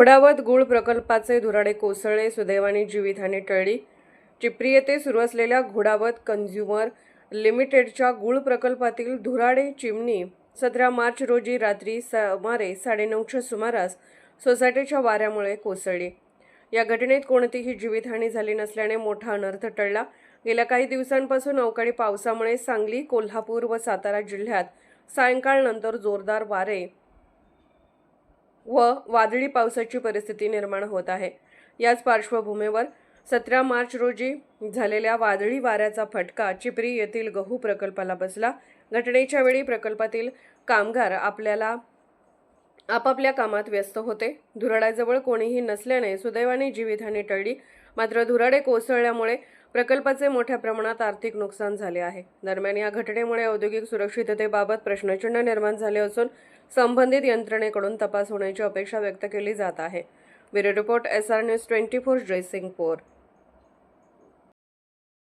घोडावत गूळ प्रकल्पाचे धुराडे कोसळले, सुदैवाने जीवितहानी टळली। चिपरी येथे सुरू असलेल्या घोडावत कन्झ्युमर लिमिटेडच्या गूळ प्रकल्पातील धुराडे चिमणी 17 मार्च रोजी रात्री सुमारे 9:30च्या सुमारास सोसायटीच्या वाऱ्यामुळे कोसळली। या घटनेत कोणतीही जीवितहानी झाली नसल्याने मोठा अनर्थ टळला। गेल्या काही दिवसांपासून अवकाळी पावसामुळे सांगली, कोल्हापूर व सातारा जिल्ह्यात सायंकाळनंतर जोरदार वारे व वादळी पावसाची परिस्थिती निर्माण होत आहे। याच पार्श्वभूमीवर 17 मार्च रोजी झालेल्या वादळी वाऱ्याचा फटका चिपरी येथील गहू प्रकल्पाला बसला। घटनेच्या वेळी प्रकल्पातील कामगार आपापल्या कामात व्यस्त होते। धुराड्याजवळ कोणीही नसल्याने सुदैवाने जीवितहानी टळली। मात्र धुराडे कोसळल्यामुळे प्रकल्पाचे मोठ्या प्रमाणात आर्थिक नुकसान झाले आहे। दरम्यान या घटनेमुळे औद्योगिक सुरक्षिततेबाबत प्रश्नचिन्ह निर्माण झाले असून संबंधित यंत्रणेकडून तपास होण्याची अपेक्षा व्यक्त केली जात आहे। Bureau report SR News 24 Jaysingpur.